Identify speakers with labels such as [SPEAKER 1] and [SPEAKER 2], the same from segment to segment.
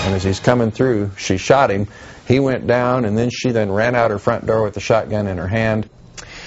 [SPEAKER 1] and as he's coming through, she shot him. He went down, and then she ran out her front door with the shotgun in her hand.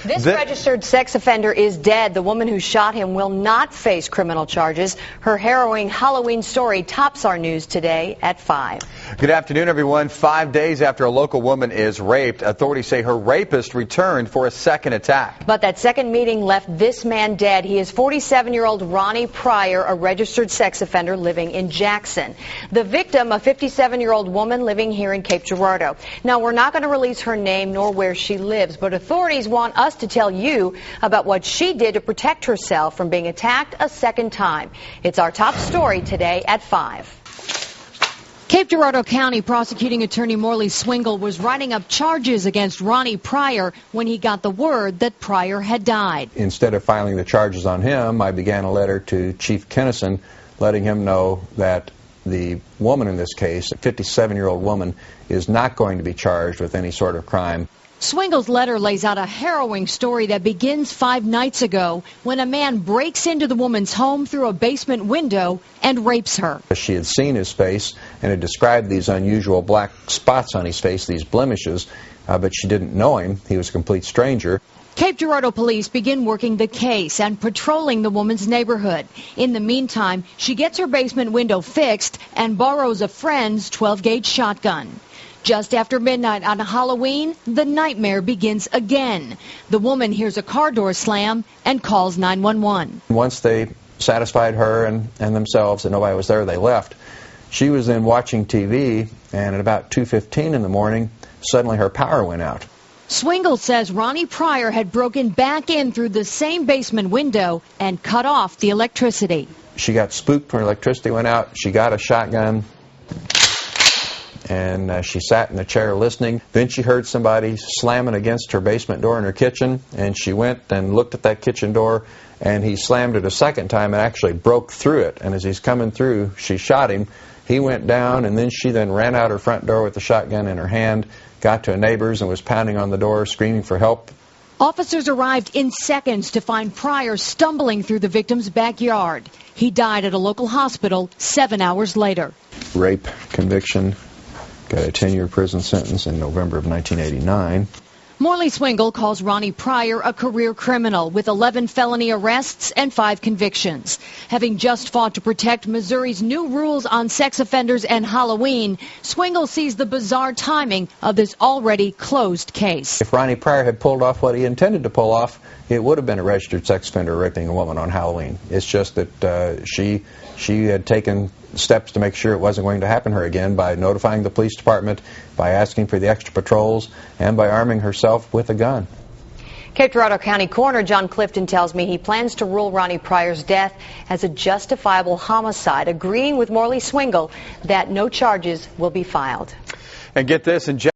[SPEAKER 2] This registered sex offender is dead. The woman who shot him will not face criminal charges. Her harrowing Halloween story tops our news today at 5.
[SPEAKER 3] Good afternoon, everyone. 5 days after a local woman is raped, authorities say her rapist returned for a second attack.
[SPEAKER 2] But that second meeting left this man dead. He is 47-year-old Ronnie Preyer, a registered sex offender living in Jackson. The victim, a 57-year-old woman living here in Cape Girardeau. Now, we're not going to release her name nor where she lives, but authorities want us to tell you about what she did to protect herself from being attacked a second time. It's our top story today at 5.
[SPEAKER 4] Cape Girardeau County prosecuting attorney Morley Swingle was writing up charges against Ronnie Preyer when he got the word that Preyer had died.
[SPEAKER 1] Instead of filing the charges on him, I began a letter to Chief Kennison letting him know that the woman in this case, a 57-year-old woman, is not going to be charged with any sort of crime.
[SPEAKER 4] Swingle's letter lays out a harrowing story that begins 5 nights ago when a man breaks into the woman's home through a basement window and rapes her.
[SPEAKER 1] She had seen his face and had described these unusual black spots on his face, these blemishes, but she didn't know him. He was a complete stranger.
[SPEAKER 4] Cape Girardeau police begin working the case and patrolling the woman's neighborhood. In the meantime, she gets her basement window fixed and borrows a friend's 12-gauge shotgun. Just after midnight on Halloween, the nightmare begins again. The woman hears a car door slam and calls 911.
[SPEAKER 1] Once they satisfied her and themselves that nobody was there, they left. She was then watching TV, and at about 2:15 in the morning, suddenly her power went out.
[SPEAKER 4] Swingle says Ronnie Preyer had broken back in through the same basement window and cut off the electricity.
[SPEAKER 1] She got spooked when her electricity went out. She got a shotgun, and she sat in the chair listening. Then she heard somebody slamming against her basement door in her kitchen, and she went and looked at that kitchen door, and he slammed it a second time and actually broke through it. And as he's coming through, she shot him. He went down, and then she ran out her front door with the shotgun in her hand, got to a neighbor's and was pounding on the door, screaming for help.
[SPEAKER 4] Officers arrived in seconds to find Preyer stumbling through the victim's backyard. He died at a local hospital 7 hours later.
[SPEAKER 1] Rape conviction. Got a 10-year prison sentence in November of 1989.
[SPEAKER 4] Morley Swingle calls Ronnie Preyer a career criminal with 11 felony arrests and 5 convictions. Having just fought to protect Missouri's new rules on sex offenders and Halloween, Swingle sees the bizarre timing of this already closed case.
[SPEAKER 1] If Ronnie Preyer had pulled off what he intended to pull off, it would have been a registered sex offender raping a woman on Halloween. It's just that she had taken steps to make sure it wasn't going to happen to her again by notifying the police department, by asking for the extra patrols, and by arming herself with a gun.
[SPEAKER 2] Cape Girardeau County Coroner John Clifton tells me he plans to rule Ronnie Preyer's death as a justifiable homicide, agreeing with Morley Swingle that no charges will be filed.
[SPEAKER 3] And get this,